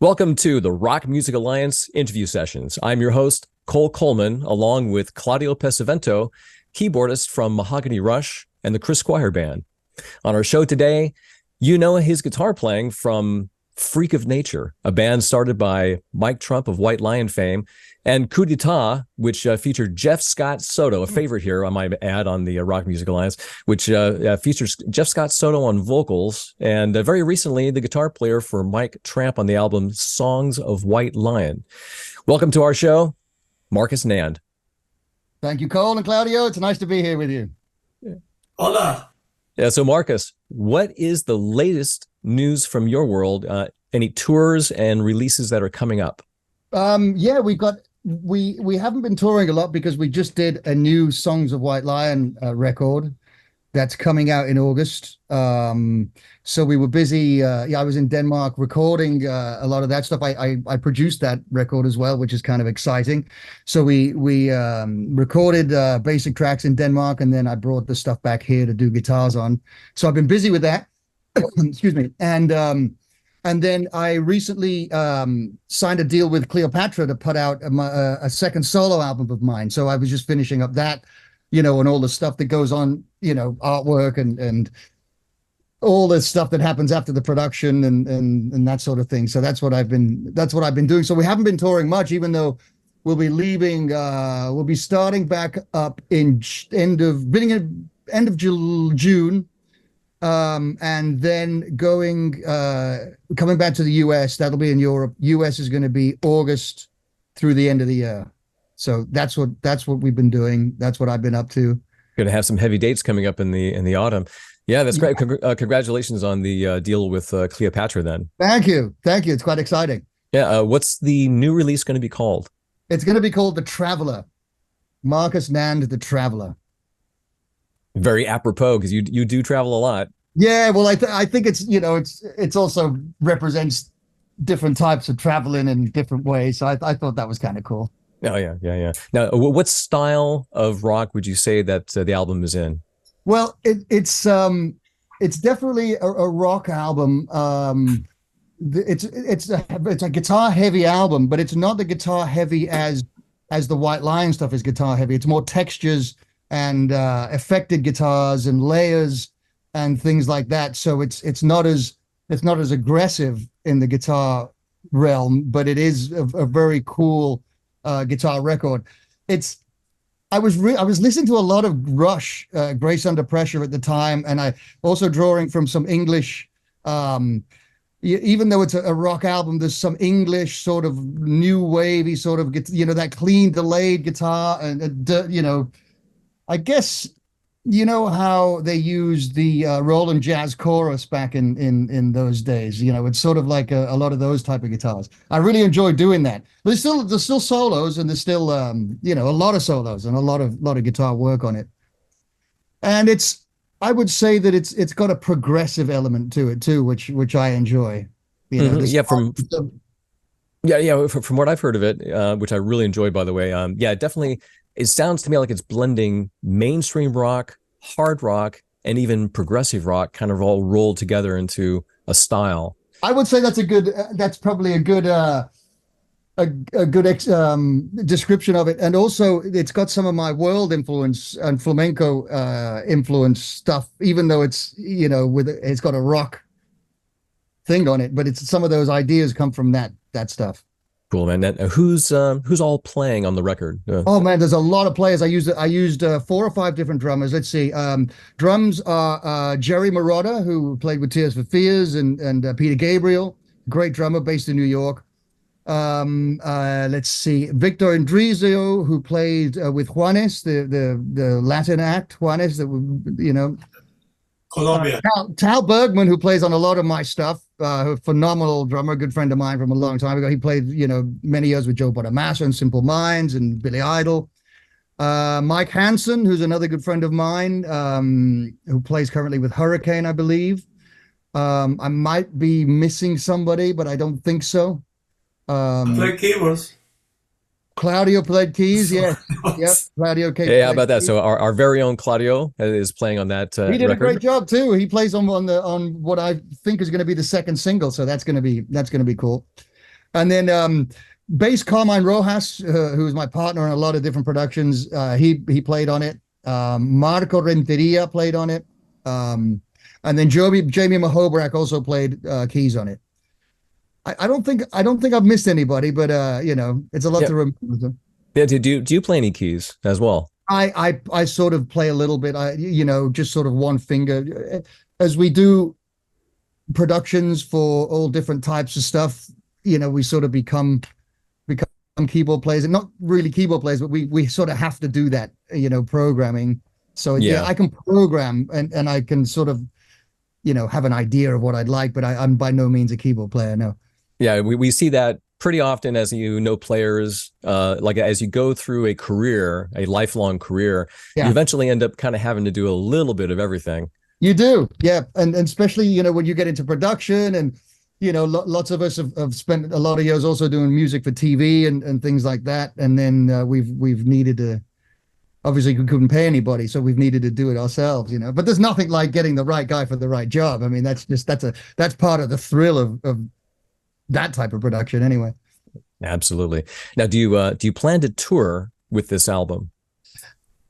Welcome to the Rock Music Alliance interview sessions. I'm your host, Cole Coleman, along with Claudio Pesavento, keyboardist from Mahogany Rush and the Chris Squire Band. On our show today, you know his guitar playing from Freak of Nature, a band started by Mike Tramp of White Lion fame, and Coup d'Etat, which featured Jeff Scott Soto, a favorite here, I might add, on the Rock Music Alliance, which features Jeff Scott Soto on vocals, and very recently, the guitar player for Mike Tramp on the album Songs of White Lion. Welcome to our show, Marcus Nand. Thank you, Cole and Claudio. It's nice to be here with you. Hola. Yeah, so Marcus, what is the latest news from your world? Any tours and releases that are coming up? Yeah, we haven't been touring a lot because we just did a new Songs of White Lion record that's coming out in August. So we were busy. I was in Denmark recording a lot of that stuff. I produced that record as well, which is kind of exciting. So we recorded basic tracks in Denmark, and then I brought the stuff back here to do guitars on. So I've been busy with that. Excuse me. And then I recently signed a deal with Cleopatra to put out a second solo album of mine. So I was just finishing up that, and all the stuff that goes on, artwork and all the stuff that happens after the production and that sort of thing. So that's what I've been doing. So we haven't been touring much, even though we'll be leaving. We'll be starting back up in end of June. And then coming back to the US. That'll be in Europe. US is going to be August through the end of the year. So that's what we've been doing. That's what I've been up to. Going to have some heavy dates coming up in the autumn. Yeah, that's great. Congratulations on the deal with Cleopatra then. Thank you. It's quite exciting. Yeah. What's the new release going to be called? It's going to be called The Traveler. Marcus Nand, The Traveler. Very apropos, because you do travel a lot. Yeah, well, I think it's it's also represents different types of traveling in different ways. So I thought that was kind of cool. Oh yeah. Now, what style of rock would you say that the album is in? Well, it's definitely a rock album. It's a guitar heavy album, but it's not the guitar heavy as the White Lion stuff is guitar heavy. It's more textures and affected guitars and layers and things like that. So it's not as aggressive in the guitar realm, but it is a very cool guitar record. I was listening to a lot of Rush, Grace Under Pressure at the time, and I also drawing from some English. Even though it's a rock album, there's some English sort of new wavy sort of that clean delayed guitar and I guess how they used the Roland Jazz Chorus back in those days. It's sort of like a lot of those type of guitars. I really enjoy doing that. But there's still solos, and there's still a lot of solos and a lot of guitar work on it. And I would say that it's got a progressive element to it too, which I enjoy. From what I've heard of it, which I really enjoyed, by the way. Definitely. It sounds to me like it's blending mainstream rock, hard rock, and even progressive rock kind of all rolled together into a style. I would say that's probably a good description of it. And also it's got some of my world influence and flamenco influence stuff, even though it's, it's got a rock thing on it, but it's some of those ideas come from that stuff. Cool, man. Who's all playing on the record? Oh man, there's a lot of players. I used 4 or 5 different drummers. Let's see. Drums are Jerry Marotta, who played with Tears for Fears, and Peter Gabriel, great drummer based in New York. Let's see. Victor Indrizio, who played with Juanes, the Latin act Juanes, Colombia. Tal Bergman, who plays on a lot of my stuff, a phenomenal drummer, a good friend of mine from a long time ago. He played, many years with Joe Bonamassa and Simple Minds and Billy Idol. Mike Hansen, who's another good friend of mine, who plays currently with Hurricane, I believe. I might be missing somebody, but I don't think so. Play keyboards. Claudio played keys, yeah. Yep, Claudio. Yeah, how about that? So our very own Claudio is playing on that he did record. A great job too. He plays on what I think is going to be the second single, so that's going to be cool. And then bass Carmine Rojas, who was my partner on a lot of different productions, he played on it. Marco Renteria played on it. And then Jamie Mahobrak also played keys on it. I don't think I've missed anybody, but it's a lot to remember. Yeah, do you play any keys as well? I sort of play a little bit. Just sort of one finger as we do productions for all different types of stuff. We sort of become keyboard players, and not really keyboard players, but we sort of have to do that. Programming. So I can program and I can sort of have an idea of what I'd like, but I'm by no means a keyboard player. No. Yeah, we see that pretty often as players, like as you go through a lifelong career, you eventually end up kind of having to do a little bit of everything. You do, yeah, and especially when you get into production, and lots of us have spent a lot of years also doing music for TV and things like that, and then we've needed to. Obviously, we couldn't pay anybody, so we've needed to do it ourselves, But there's nothing like getting the right guy for the right job. I mean, that's part of the thrill of that type of production, anyway. Absolutely. Now, do you plan to tour with this album?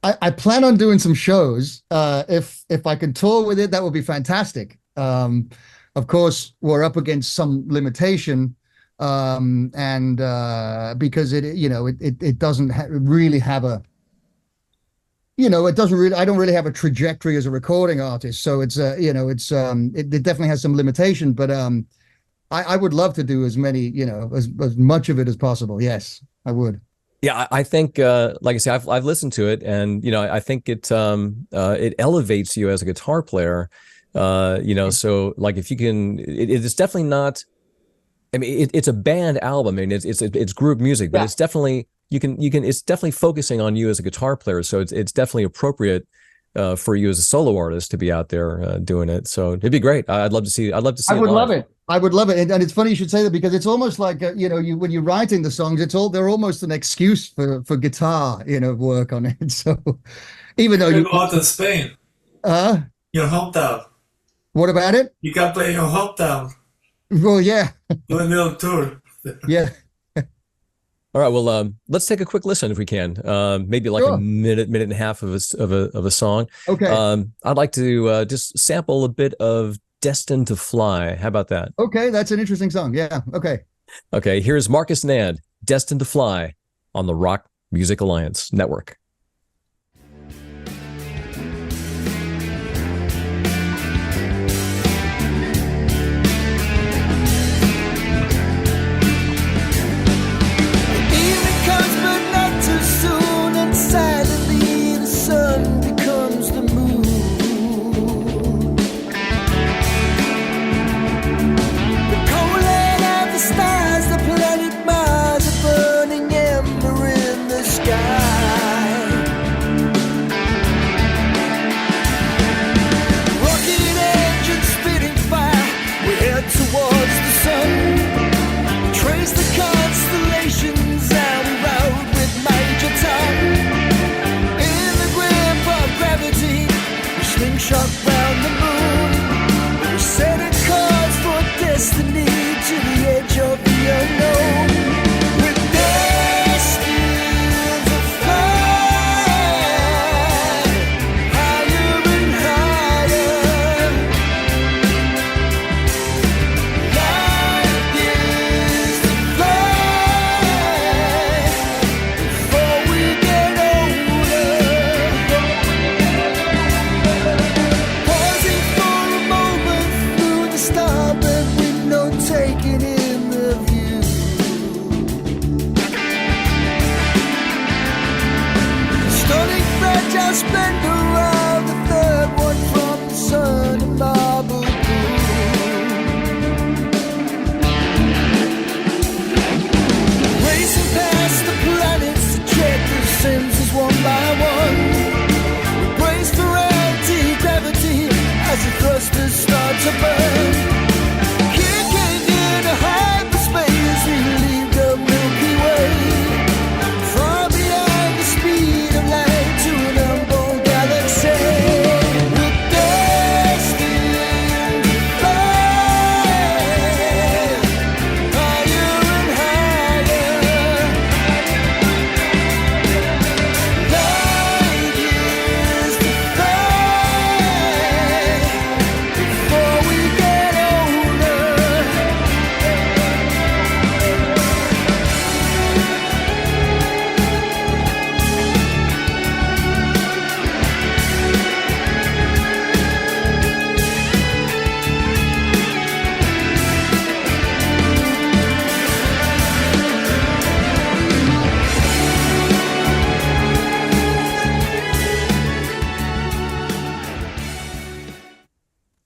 I plan on doing some shows. If I can tour with it, that would be fantastic. Of course, we're up against some limitation, and because it doesn't really have a. It doesn't really. I don't really have a trajectory as a recording artist, so it definitely has some limitation. But I would love to do as many, as much of it as possible. Yes, I would. Yeah, I think, like I say, I've listened to it, and I think it elevates you as a guitar player. So like if you can, it's definitely not. I mean, it's a band album. I mean, it's group music, but it's definitely. It's definitely focusing on you as a guitar player, so it's definitely appropriate for you as a solo artist to be out there doing it. So it'd be great. I'd love to see. I would love it. I would love it, and it's funny you should say that, because it's almost like when you're writing the songs, they're almost an excuse for guitar work on it. So even though you go out to Spain, your hometown. What about it? You can play your hometown. Well, yeah. Do a little tour. Yeah. All right. Well, let's take a quick listen if we can. Maybe like a minute and a half of a song. Okay. I'd like to just sample a bit of "Destined to Fly." How about that? Okay, that's an interesting song. Yeah. Okay. Okay. Here's Marcus Nand, "Destined to Fly," on the Rock Music Alliance Network. Stars, the planet Mars, a burning ember in the sky.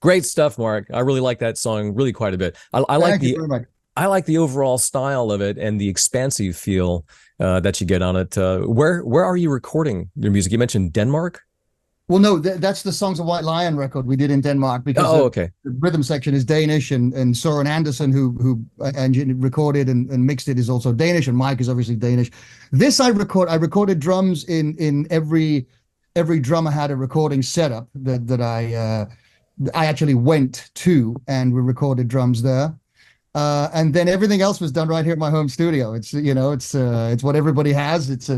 Great stuff, Mark. I really like that song really quite a bit. I like Thank you very much. I like the overall style of it and the expansive feel that you get on it. Where are you recording your music? You mentioned Denmark. Well, no, that's the Songs of White Lion record we did in Denmark, because okay. the rhythm section is Danish, and Soren Andersen, who recorded and mixed it, is also Danish, and Mike is obviously Danish. This I recorded drums in every drummer had a recording setup that I actually went to, and we recorded drums there. And then everything else was done right here at my home studio. It's what everybody has. It's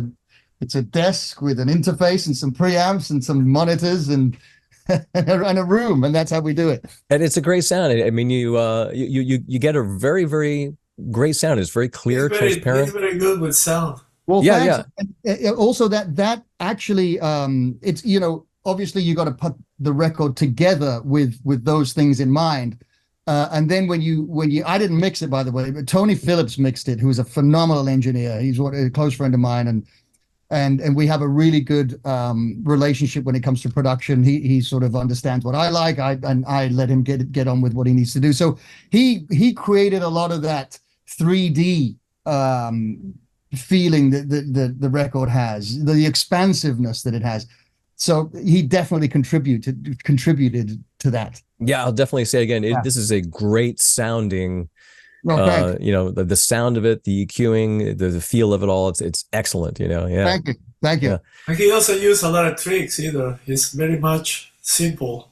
a desk with an interface and some preamps and some monitors and a room, and that's how we do it. And it's a great sound. I mean, you get a very, very great sound. It's very clear, transparent. He's very good with sound. Well, yeah. And also that actually, it's, obviously you got to put the record together with those things in mind. And then when you, I didn't mix it, by the way, but Tony Phillips mixed it, who is a phenomenal engineer. He's a close friend of mine, and we have a really good relationship when it comes to production. He sort of understands what I like, and I let him get on with what he needs to do. So he created a lot of that 3D feeling that the record has, the expansiveness that it has. So he definitely contributed to that. Yeah, I'll definitely say again, this is a great sounding, the sound of it, the EQing, the feel of it all. It's excellent, Yeah. Thank you. Yeah. And he also used a lot of tricks either. It's very much simple.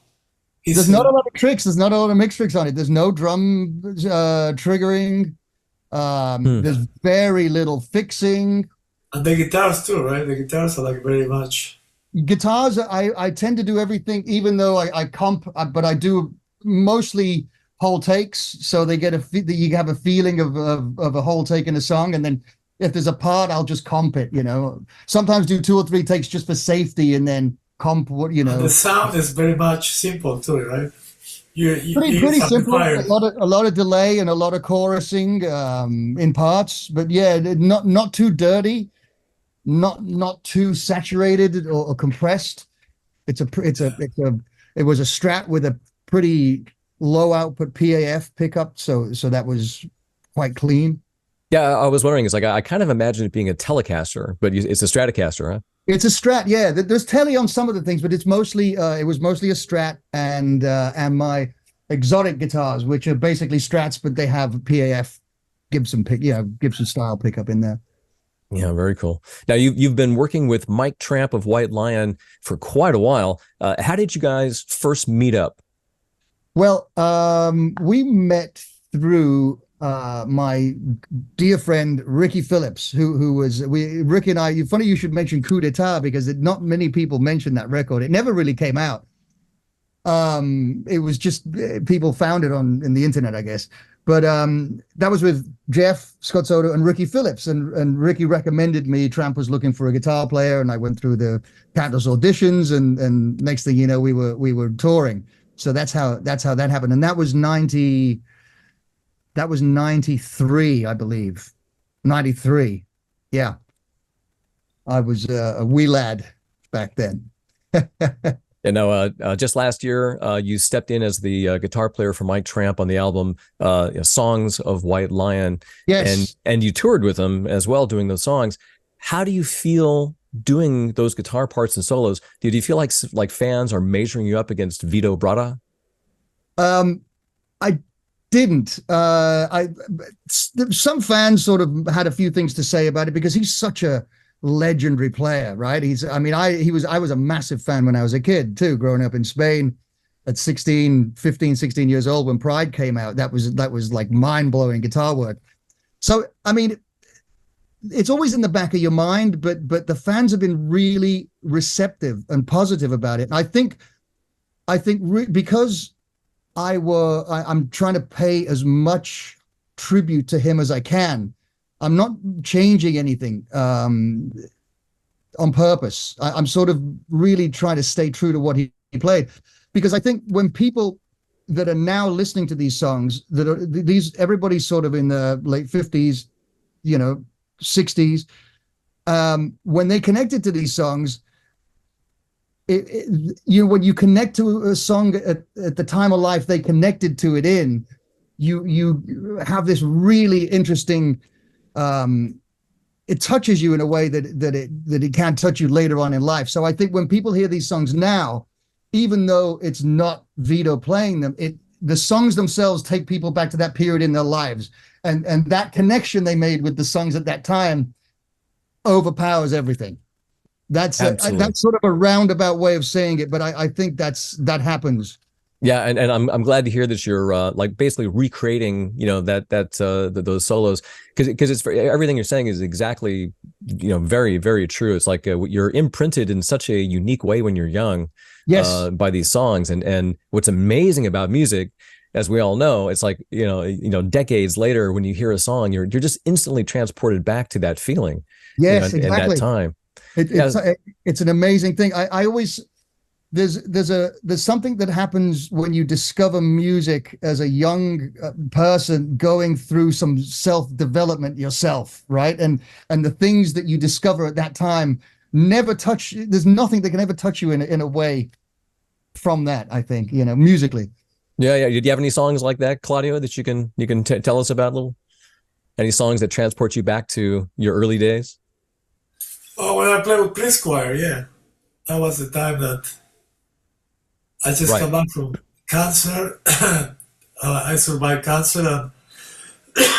There's not a lot of tricks. There's not a lot of mix tricks on it. There's no drum triggering. There's very little fixing. And the guitars too, right? The guitars are like very much. Guitars, I tend to do everything, even though I comp, but I do mostly whole takes, so they you have a feeling of a whole take in a song, and then if there's a part, I'll just comp it. Sometimes do 2 or 3 takes just for safety, and then comp what. And the sound is very much simple too, right? Pretty simple. A lot of delay and a lot of chorusing in parts, but yeah, not too dirty. Not too saturated or compressed. It was a Strat with a pretty low output PAF pickup, so that was quite clean. Yeah, I was wondering. It's like I kind of imagine it being a Telecaster, but it's a Stratocaster, huh? It's a Strat, yeah. There's Tele on some of the things, but it was mostly a Strat, and my exotic guitars, which are basically Strats, but they have PAF Gibson style pickup in there. Yeah, very cool. Now you've been working with Mike Tramp of White Lion for quite a while. How did you guys first meet up? Well, we met through my dear friend Ricky Phillips, who was Ricky and I. Funny you should mention Coup d'Etat, because not many people mention that record. It never really came out. It was just people found it in the internet, I guess. But that was with Jeff, Scott Soto, and Ricky Phillips. And Ricky recommended me. Tramp was looking for a guitar player, and I went through the countless auditions. And next thing you know, we were touring. So that's how that happened. And that was 93, I believe. 93. Yeah. I was a wee lad back then. Just last year, you stepped in as the guitar player for Mike Tramp on the album Songs of White Lion. Yes. And you toured with him as well doing those songs. How do you feel doing those guitar parts and solos? Do you feel like fans are measuring you up against Vito Bratta? I didn't. Some fans sort of had a few things to say about it, because he's such a legendary player, right? I was a massive fan when I was a kid too, growing up in Spain at 15, 16 years old when Pride came out. That was like mind-blowing guitar work. So, it's always in the back of your mind, but the fans have been really receptive and positive about it. And I think because I'm trying to pay as much tribute to him as I can. I'm not changing anything on purpose. I'm sort of really trying to stay true to what he played, because I think when people that are now listening to these songs, everybody's sort of in the late 50s, 60s, when they connected to these songs, when you connect to a song at the time of life they connected to it in, you have this really interesting, it touches you in a way that it can't touch you later on in life. So I think when people hear these songs now, even though it's not Vito playing them, the songs themselves take people back to that period in their lives, and that connection they made with the songs at that time overpowers everything. That's sort of a roundabout way of saying it, but I think that happens. Yeah, and I'm glad to hear that you're like basically recreating, those solos, because it's everything you're saying is exactly, very, very true. It's like you're imprinted in such a unique way when you're young, yes, by these songs, and what's amazing about music, as we all know, it's like decades later when you hear a song, you're just instantly transported back to that feeling. Yes, exactly. In that time. It's an amazing thing. I always there's something that happens when you discover music as a young person going through some self-development yourself, right? And the things that you discover at that time never touch. There's nothing that can ever touch you in a way from that, I think, musically. Yeah. Do you have any songs like that, Claudio, that you can tell us about? Any songs that transport you back to your early days? Oh, when I played with Chris Squire, yeah, that was the time that I just come back from cancer. I survived cancer,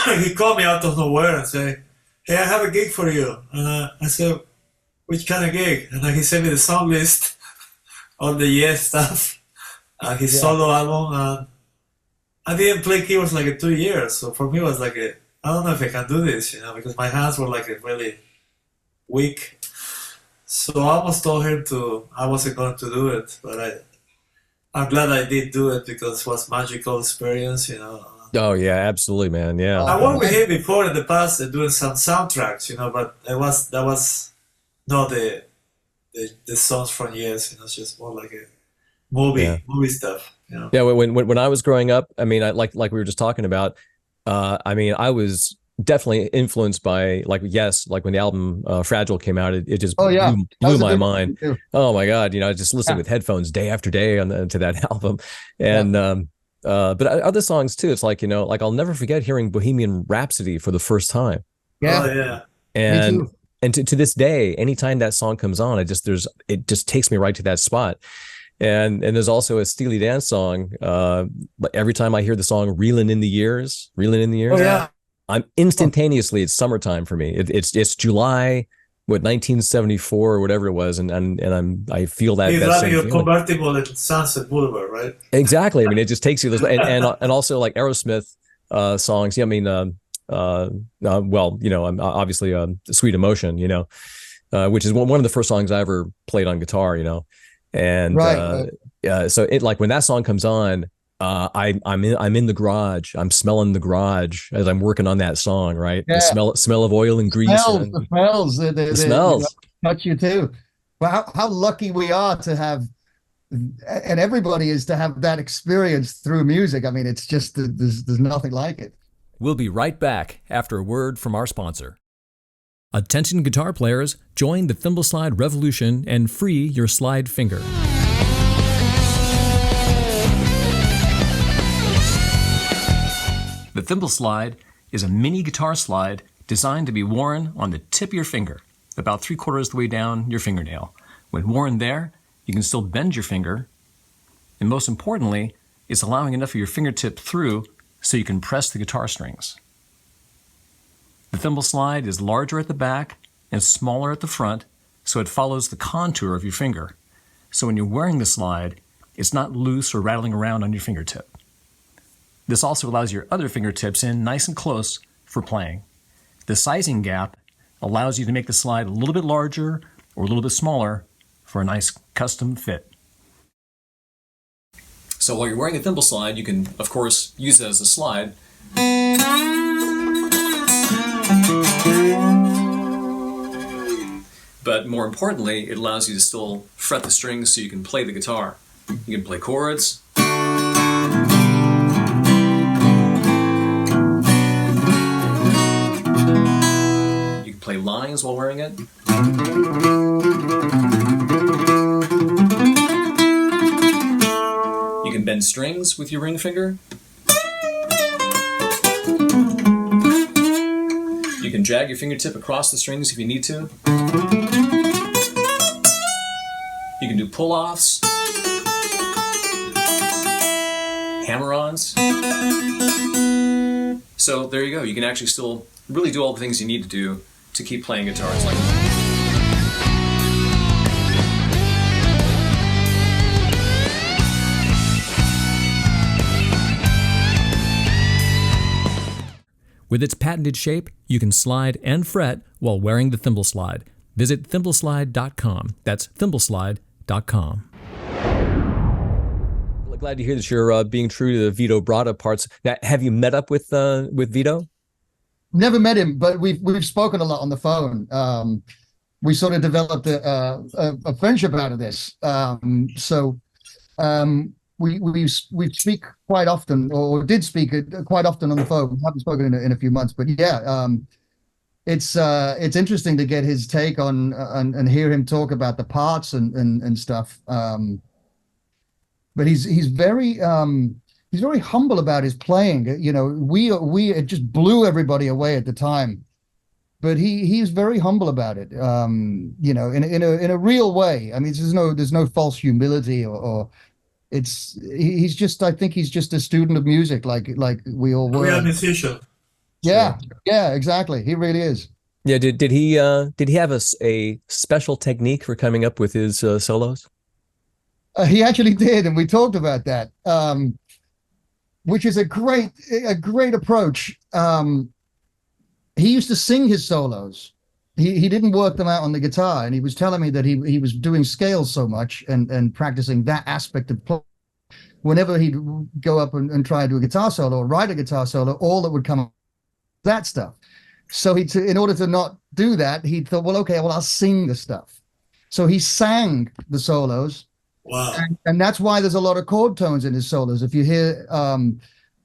and he called me out of nowhere and said, "Hey, I have a gig for you." And I said, "Which kind of gig?" And he sent me the song list on the Yes stuff, his solo album, and I didn't play keyboards like 2 years. So for me, it was like I don't know if I can do this, because my hands were like really weak. So I almost told him I wasn't going to do it, but I'm glad I did do it because it was magical experience, Oh yeah, absolutely, man. Yeah. I worked with him before in the past doing some soundtracks, but that was not the songs from Yes, it's just more like a movie stuff, Yeah, when I was growing up, I mean, like we were just talking about, I mean, I was definitely influenced by Yes, like when the album Fragile came out, it just blew my mind. Oh my God, I just listened with headphones day after day to that album, and but other songs too. It's like like I'll never forget hearing Bohemian Rhapsody for the first time. Yeah, oh, yeah, and to this day, anytime that song comes on, it just takes me right to that spot. And there's also a Steely Dan song. Every time I hear the song "Reelin' in the Years," Oh yeah. I'm instantaneously, it's summertime for me. It's July, 1974 or whatever it was, and I feel that. He's that driving same a feeling. convertible at Sunset Boulevard, right? Exactly. I mean, it just takes you this way, and also like Aerosmith songs. Yeah, I mean, I'm obviously "Sweet Emotion," which is one of the first songs I ever played on guitar. And so it like when that song comes on. I'm in the garage. I'm smelling the garage as I'm working on that song, right? Yeah. The smell of oil and grease. The smells. The smells touch you too. Well, how lucky we are to have, and everybody is to have that experience through music. I mean, it's just there's nothing like it. We'll be right back after a word from our sponsor. Attention guitar players, join the thimble slide revolution and free your slide finger. The thimble slide is a mini guitar slide designed to be worn on the tip of your finger, about 3/4 of the way down your fingernail. When worn there, you can still bend your finger, and most importantly, it's allowing enough of your fingertip through so you can press the guitar strings. The thimble slide is larger at the back and smaller at the front, so it follows the contour of your finger. So when you're wearing the slide, it's not loose or rattling around on your fingertip. This also allows your other fingertips in nice and close for playing. The sizing gap allows you to make the slide a little bit larger or a little bit smaller for a nice custom fit. So while you're wearing a thimble slide, you can, of course, use it as a slide. But more importantly, it allows you to still fret the strings so you can play the guitar. You can play chords. Play lines while wearing it. bend strings with your ring finger. You can drag your fingertip across the strings if you need to. You can do pull-offs, hammer-ons. So there you go. You can actually still really do all the things you need to do to keep playing guitars. With its patented shape, you can slide and fret while wearing the thimble slide. Visit thimbleslide.com. That's thimbleslide.com. Glad to hear that you're being true to the Vito Bratta parts. Now, have you met up with Vito? Never met him, but we've spoken a lot on the phone. We sort of developed a friendship out of this. We speak quite often, or did speak quite often on the phone. We haven't spoken in a few months, but yeah, it's interesting to get his take on and hear him talk about the parts and stuff. But he's very humble about his playing. You know, it just blew everybody away at the time. But he's very humble about it. You know, in a real way. I mean, there's no false humility or he's just, I think he's just a student of music, like we all were. We are musicians. Yeah, yeah, exactly. He really is. Yeah. Did he have a special technique for coming up with his solos? He actually did, and we talked about that, which is a great approach. He used to sing his solos. He didn't work them out on the guitar, and he was telling me that he was doing scales so much and practicing that aspect of play. Whenever he'd go up and try to do a guitar solo or write a guitar solo, all that would come up that stuff. So in order to not do that, he thought, well, okay, I'll sing the stuff. So he sang the solos. Wow. And that's why there's a lot of chord tones in his solos. If you hear,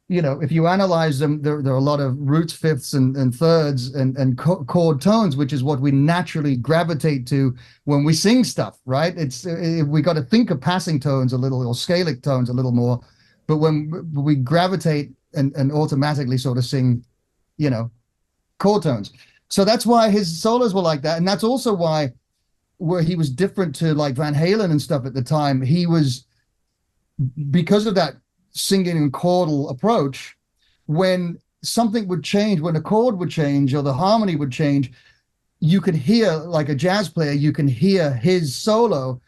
you know, if you analyze them, there are a lot of roots, fifths, and thirds, and chord tones, which is what we naturally gravitate to when we sing stuff, right? We got to think of passing tones a little, or scalic tones a little more, but when we gravitate and automatically sort of sing, you know, chord tones. So that's why his solos were like that, and that's also why where he was different to like Van Halen and stuff at the time. He was, because of that singing and chordal approach, when something would change, when a chord would change or the harmony would change, you could hear, like a jazz player, you can hear his solo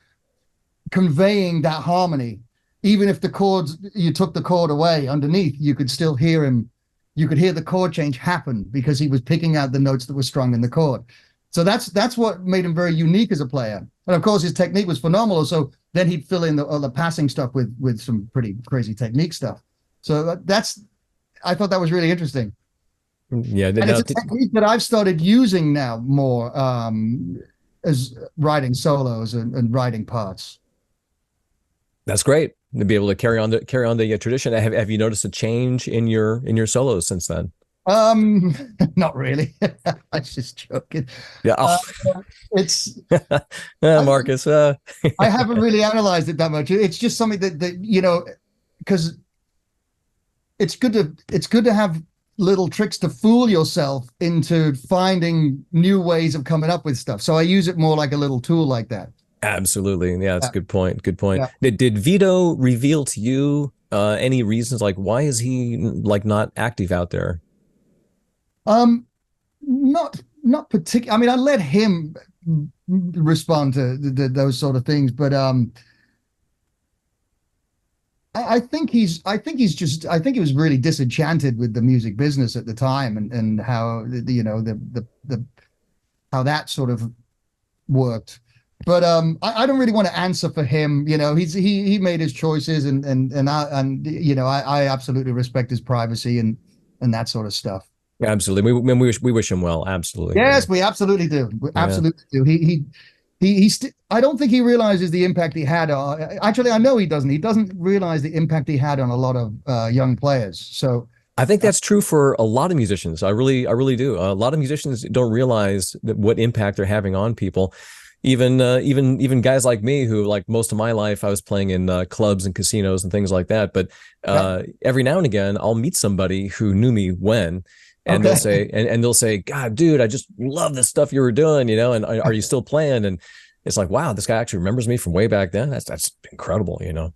conveying that harmony. Even if the chords, you took the chord away underneath, you could still hear him. You could hear the chord change happen because he was picking out the notes that were strung in the chord. So that's what made him very unique as a player. And of course, his technique was phenomenal. So then he'd fill in the passing stuff with some pretty crazy technique stuff. So I thought that was really interesting. Yeah, and it's a technique that I've started using now more as writing solos and writing parts. That's great to be able to carry on the tradition. Have you noticed a change in your solos since then? Not really. I was just joking. Yeah. It's Marcus. I haven't really analyzed it that much. It's just something that you know, because it's good to have little tricks to fool yourself into finding new ways of coming up with stuff. So I use it more like a little tool like that. Absolutely. Yeah, that's a good point. Good point. Yeah. Did Vito reveal to you any reasons, like why is he like not active out there? Not particular. I mean, I let him respond to those sort of things, but I think he was really disenchanted with the music business at the time and how you know the how that sort of worked. But I don't really want to answer for him. You know, he made his choices and you know, I absolutely respect his privacy and that sort of stuff. Absolutely. We wish him well. Absolutely. Yes, we absolutely do. We absolutely do. I don't think he realizes the impact he had on, actually, I know he doesn't. He doesn't realize the impact he had on a lot of young players. So I think that's true for a lot of musicians. I really do. A lot of musicians don't realize what impact they're having on people. even guys like me who, like, most of my life I was playing in clubs and casinos and things like that. But every now and again I'll meet somebody who knew me when, and they'll say, and they'll say, God, dude, I just love the stuff you were doing, you know, and are you still playing? And it's like, wow, this guy actually remembers me from way back then. That's incredible, you know.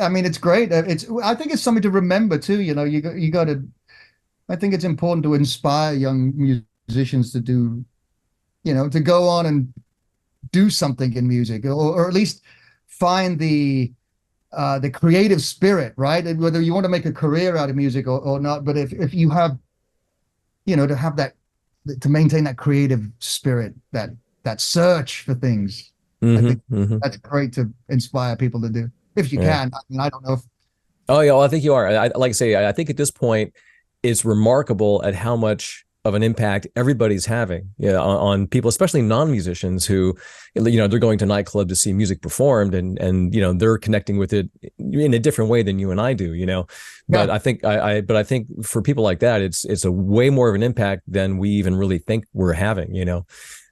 I mean, it's great. I think it's something to remember too. You know, you got to. I think it's important to inspire young musicians to do, you know, to go on and do something in music, or at least find the creative spirit, right? Whether you want to make a career out of music or not, but if you have, you know, to have that, to maintain that creative spirit, that search for things, I think that's great to inspire people to do, if you can. I mean, I don't know if. Oh yeah, well, I think you are. Like I say, I think at this point, it's remarkable at how much of an impact everybody's having, on people, especially non-musicians who, you know, they're going to nightclub to see music performed, and you know, they're connecting with it in a different way than you and I do, you know. But I think I think for people like that, it's a way more of an impact than we even really think we're having, you know.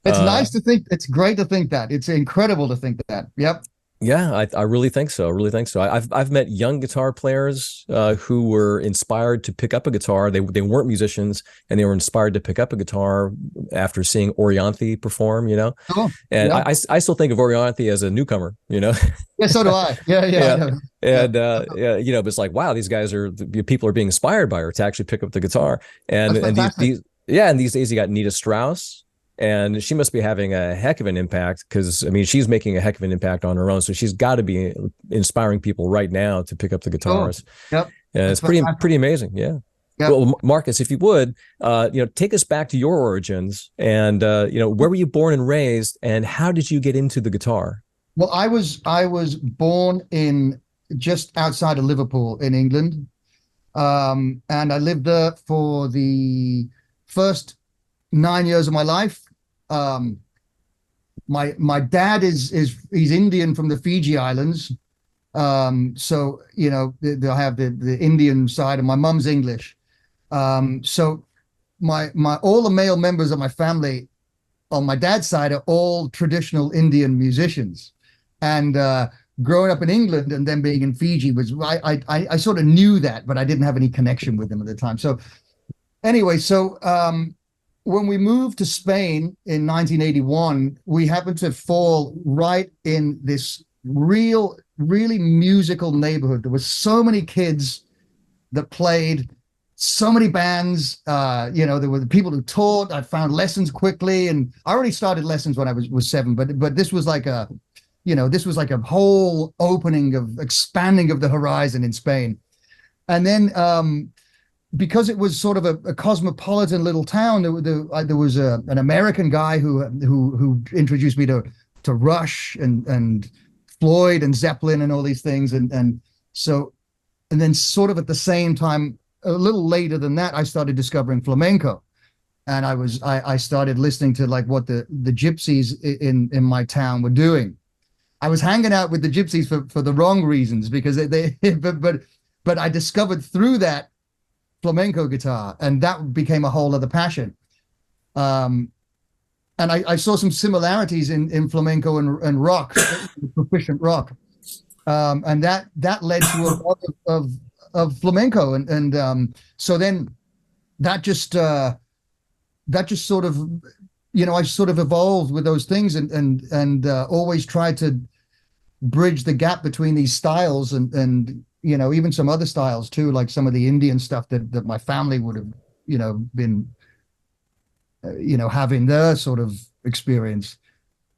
It's nice to think. It's great to think that. It's incredible to think that. Yep. Yeah, I really think so. I really think so. I've met young guitar players who were inspired to pick up a guitar. They weren't musicians, and they were inspired to pick up a guitar after seeing Orianthi perform, you know. And I still think of Orianthi as a newcomer, you know. Yeah, so do I. Yeah. And you know, but it's like, wow, these guys people are being inspired by her to actually pick up the guitar. And these days you got Nita Strauss. And she must be having a heck of an impact, because I mean, she's making a heck of an impact on her own. So she's got to be inspiring people right now to pick up the guitars. Yep. Yeah, it's pretty amazing. Yeah. Yep. Well, Marcus, if you would, you know, take us back to your origins, and you know, where were you born and raised, and how did you get into the guitar? Well, I was born in just outside of Liverpool in England, and I lived there for the first 9 years of my life. My dad is he's Indian from the Fiji Islands, so you know, I have the Indian side, and my mum's English. So my all the male members of my family on my dad's side are all traditional Indian musicians, and growing up in England and then being in Fiji was I sort of knew that, but I didn't have any connection with them at the time. So anyway, when we moved to Spain in 1981, we happened to fall right in this really musical neighborhood. There were so many kids that played, so many bands. You know, there were the people who taught. I found lessons quickly, and I already started lessons when I was 7. But this was like a, you know, this was like a whole expanding of the horizon in Spain, and then. Because it was sort of a cosmopolitan little town, there was an American guy who introduced me to Rush and Floyd and Zeppelin and all these things, and then sort of at the same time, a little later than that, I started discovering flamenco, and I started listening to like what the gypsies in my town were doing. I was hanging out with the gypsies for the wrong reasons, because but I discovered through that flamenco guitar, and that became a whole other passion. And I saw some similarities in flamenco and rock, proficient rock, and that led to a lot of flamenco, and so then that just sort of, you know, I sort of evolved with those things, and always tried to bridge the gap between these styles, and you know, even some other styles too, like some of the Indian stuff that my family would have, you know, been, you know, having their sort of experience.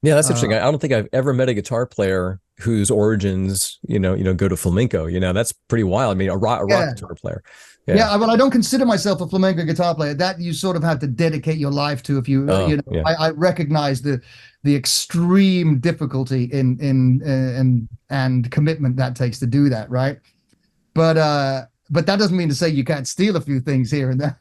Yeah, that's interesting. I don't think I've ever met a guitar player whose origins, you know, go to flamenco. You know, that's pretty wild. I mean, a rock guitar player. Yeah, well, I don't consider myself a flamenco guitar player. That you sort of have to dedicate your life to. If you, you know, yeah. I recognize the extreme difficulty in and commitment that takes to do that, right? But that doesn't mean to say you can't steal a few things here and there.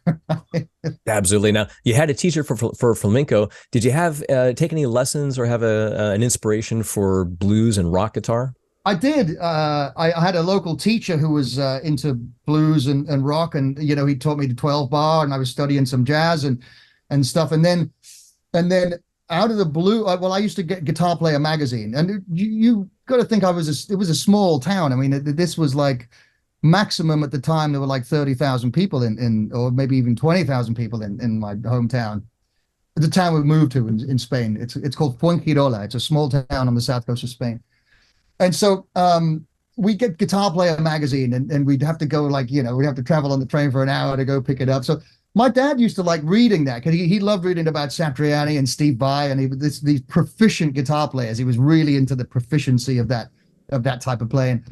Absolutely. Now, you had a teacher for flamenco. Did you have take any lessons or have an inspiration for blues and rock guitar? I did. I had a local teacher who was into blues and rock, and you know, he taught me the 12 bar, and I was studying some jazz and stuff. And then out of the blue, well, I used to get Guitar Player magazine, and you got to think it was a small town. I mean, this was like maximum at the time. There were like 30,000 people in, or maybe even 20,000 people in my hometown. The town we moved to in Spain. It's called Fuengirola. It's a small town on the south coast of Spain. And so we get Guitar Player magazine, and we'd have to go we'd have to travel on the train for an hour to go pick it up. So my dad used to like reading that because he loved reading about Satriani and Steve Vai, and these proficient guitar players. He was really into the proficiency of that type of playing.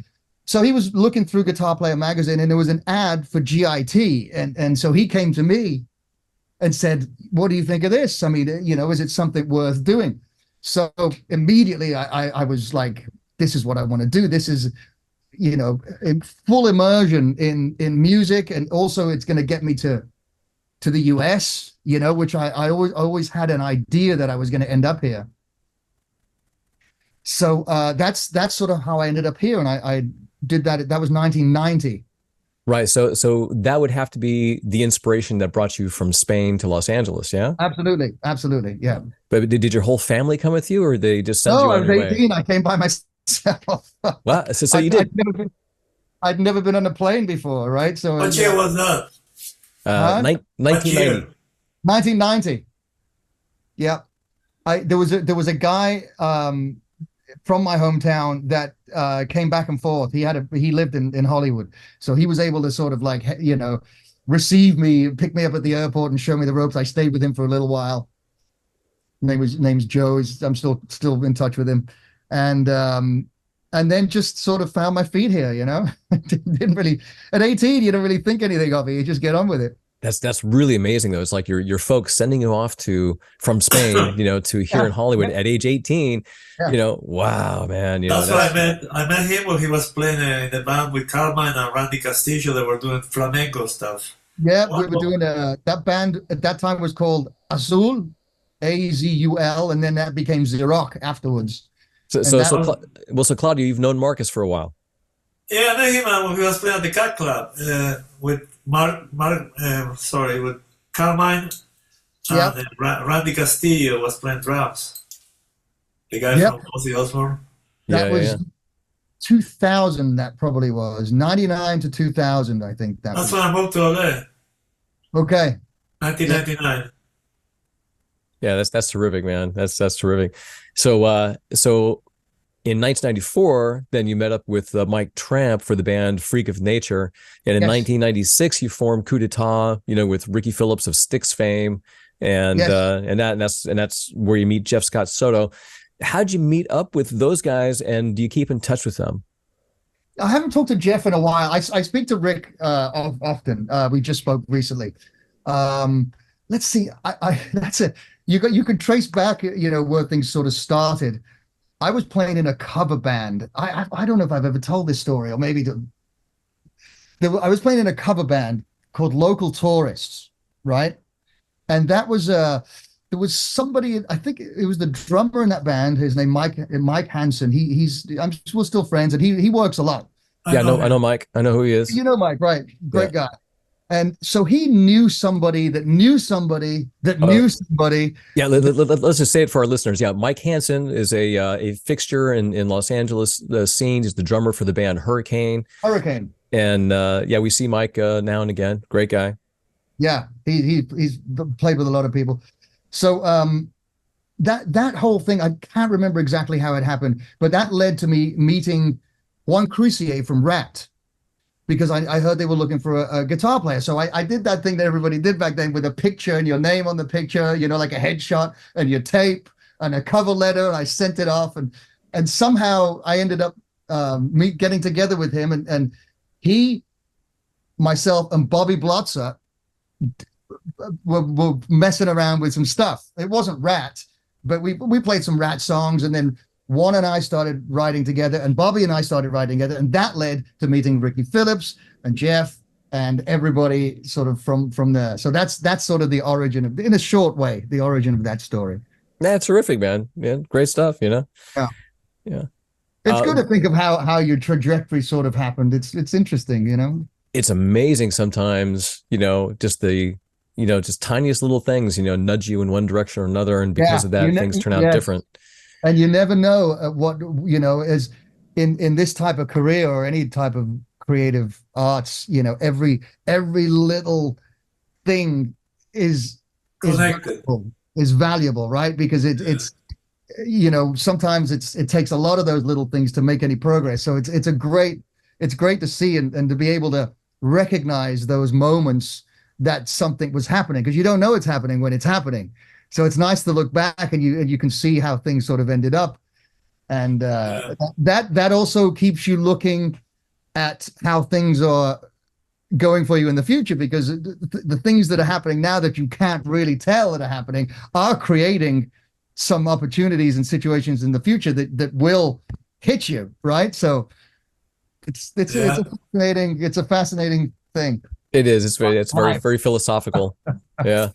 So he was looking through Guitar Player magazine, and there was an ad for GIT, and so he came to me and said, "What do you think of this? I mean, is it something worth doing?" So immediately I was like, "This is what I want to do. This is, in full immersion in music, and also it's going to get me to the US, which I always had an idea that I was going to end up here." So that's sort of how I ended up here, and I did that. That was 1990. Right. So that would have to be the inspiration that brought you from Spain to Los Angeles, yeah? Absolutely. Yeah. But did your whole family come with you, or they just send No, you I on was your 18. way? I came by myself. Wow. So you did. I'd never been on a plane before, right? So What year was that? 1990. 1990. Yeah. There was a guy from my hometown that came back and forth. He lived in Hollywood, so he was able to sort of like receive me, pick me up at the airport, and show me the ropes. I stayed with him for a little while. Name's Joe. I'm still in touch with him, and then just sort of found my feet here. Didn't really, at 18 you don't really think anything of it. You just get on with it. That's really amazing though. It's like your folks sending you off from Spain, to here in Hollywood at age 18. Yeah. Wow, man. That's what I met. I met him when he was playing in the band with Carmine and Randy Castillo. They were doing flamenco stuff. Yeah, we were doing that band at that time was called Azul, Azul, and then that became Xerox afterwards. So Claudio, you've known Marcus for a while. Yeah, I met him when he was playing at the Cat Club with with Carmine, and Randy Castillo was playing drums. The guy from Ozzy Osbourne. That was 2000. That probably was 99 to 2000. I think that's when I moved to LA. Okay. 1999. Yeah, that's terrific, man. That's terrific. So in 1994, then you met up with Mike Tramp for the band Freak of Nature, and in 1996 you formed Coup d'Etat, with Ricky Phillips of Styx fame, and that's where you meet Jeff Scott Soto. How'd you meet up with those guys, and do you keep in touch with them? I haven't talked to Jeff in a while. I speak to Rick often. We just spoke recently. Let's see. That's it. You could trace back, where things sort of started. I was playing in a cover band. I don't know if I've ever told this story, or maybe I was playing in a cover band called Local Tourists, right? And that was there was somebody, I think it was the drummer in that band. His name Mike Hansen. We're still friends, and he works a lot. I know Mike. I know who he is. You know Mike, right? Great guy. And so he knew somebody that knew somebody that knew somebody. Yeah, let's just say it for our listeners. Yeah, Mike Hansen is a fixture in Los Angeles scene. He's the drummer for the band Hurricane. And we see Mike now and again. Great guy. Yeah, he's played with a lot of people. So that whole thing, I can't remember exactly how it happened, but that led to me meeting Juan Crucier from Rat, because I heard they were looking for a guitar player. So I did that thing that everybody did back then with a picture and your name on the picture, like a headshot and your tape and a cover letter. And I sent it off, and somehow I ended up getting together with him, and he, myself, and Bobby Blotzer were messing around with some stuff. It wasn't Rat, but we played some Rat songs, and then Juan and I started writing together, and Bobby and I started writing together, and that led to meeting Ricky Phillips and Jeff and everybody sort of from there. So that's sort of the origin of, in a short way, the origin of that story. That's terrific, man. Yeah, great stuff. Yeah. It's good to think of how your trajectory sort of happened. It's interesting, It's amazing sometimes, just the just tiniest little things, nudge you in one direction or another. And because of that, things turn out different. And you never know what, is in this type of career or any type of creative arts, every little thing is valuable, right? Because it's sometimes it takes a lot of those little things to make any progress. So it's great to see and to be able to recognize those moments that something was happening, because you don't know it's happening when it's happening. So it's nice to look back and you can see how things sort of ended up. And that also keeps you looking at how things are going for you in the future, because the things that are happening now that you can't really tell that are happening are creating some opportunities and situations in the future that will hit you, right? So it's a fascinating thing. It is. It's very philosophical. Yeah.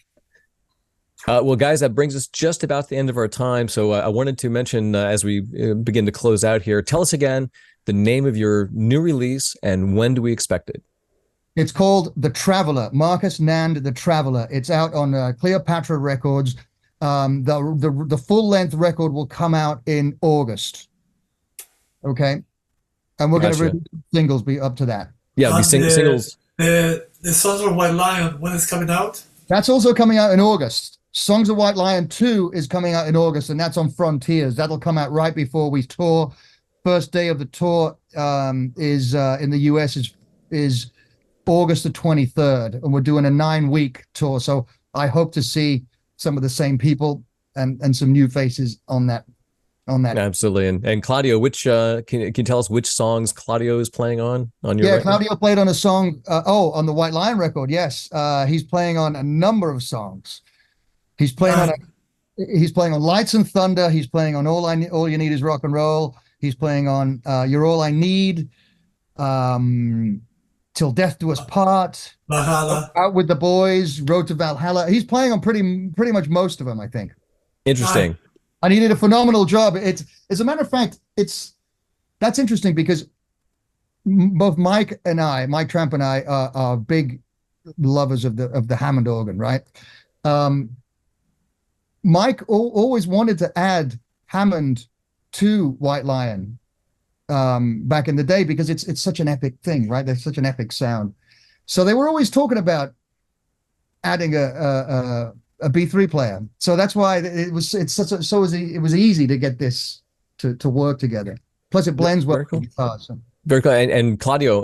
Well, guys, that brings us just about the end of our time. So I wanted to mention as we begin to close out here, tell us again the name of your new release and when do we expect it? It's called The Traveler, Marcus Nand, The Traveler. It's out on Cleopatra Records. The full-length record will come out in August. Okay? And we're going to release singles be up to that. Yeah, it'll be singles. The Songs of White Lion, when it's coming out? That's also coming out in August. Songs of White Lion 2 is coming out in August, and that's on Frontiers. That'll come out right before we tour. First day of the tour is in the US is August the 23rd, and we're doing a 9-week tour. So I hope to see some of the same people and some new faces on that. Absolutely. And Claudio, which can you tell us which songs Claudio is playing on your record? Claudio played on a song on the White Lion record. Yes. He's playing on a number of songs. He's playing on Lights and Thunder. He's playing on All You Need Is Rock and Roll. He's playing on You're All I Need, Till Death Do Us Part, Valhalla, Out with the Boys, Road to Valhalla. He's playing on pretty much most of them, I think. Interesting. And he did a phenomenal job. It's, as a matter of fact, that's interesting because both Mike Tramp and I are big lovers of the Hammond organ, right? Mike always wanted to add Hammond to White Lion back in the day because it's such an epic thing, right? There's such an epic sound. So they were always talking about adding a B3 player. So that's why it was easy to get this to work together. Plus it blends well with guitar. So. Very cool. And Claudio,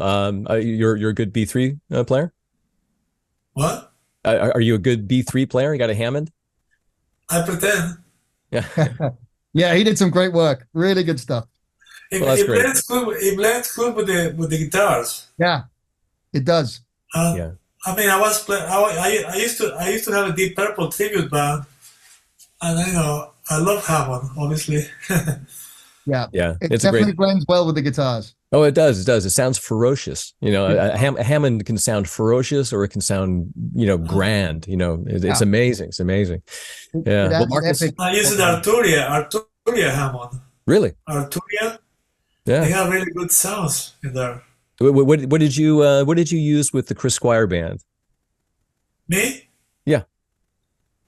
you're a good B3 player? What? Are you a good B3 player? You got a Hammond? I pretend. Yeah. Yeah, he did some great work. Really good stuff. It blends good with the guitars. Yeah, it does. Yeah. I mean, I used to have a Deep Purple tribute band, and I love Hammond, obviously. Yeah. It it's definitely blends well with the guitars. Oh, it does. It does. It sounds ferocious. A Hammond can sound ferocious, or it can sound, grand. It's amazing. It's amazing. Yeah. Well, Marcus, I use an Arturia Hammond. Really? Arturia. Yeah. They have really good sounds in there. What did you use with the Chris Squire band? Me? Yeah.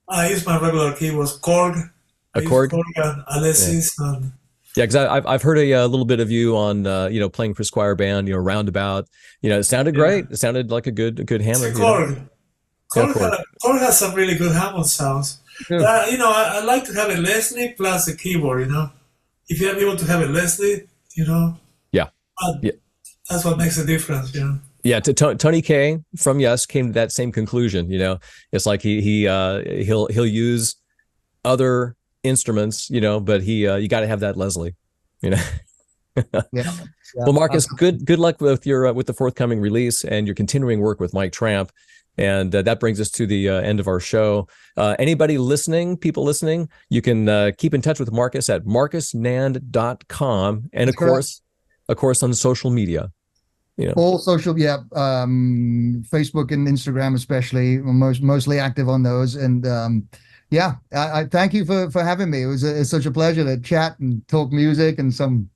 I use my regular keyboards, Korg. A Korg and Alessis and. Yeah, because I've heard a little bit of you on playing Chris Squire band, Roundabout. It sounded great. It sounded like a good Hammond. Korg has some really good Hammond sounds. Yeah. I like to have a Leslie plus a keyboard. If you're able to have a Leslie, Yeah. That's what makes a difference. Yeah, Tony Kaye from Yes came to that same conclusion. It's like he'll use other instruments, but you got to have that Leslie. Yeah. Well, Marcus, good luck with the forthcoming release and your continuing work with Mike Tramp. And that brings us to the end of our show. People listening, you can keep in touch with Marcus at marcusnand.com, and of course on social media. All social, Facebook and Instagram especially. Mostly active on those. And I thank you for having me. It's such a pleasure to chat and talk music and some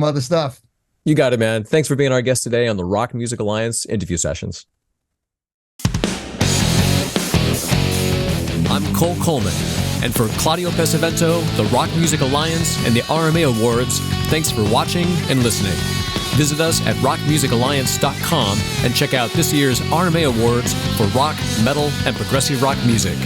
other stuff. You got it, man. Thanks for being our guest today on the Rock Music Alliance interview sessions. I'm Cole Coleman. And for Claudio Pesavento, the Rock Music Alliance, and the RMA Awards, thanks for watching and listening. Visit us at rockmusicalliance.com and check out this year's RMA Awards for rock, metal, and progressive rock music.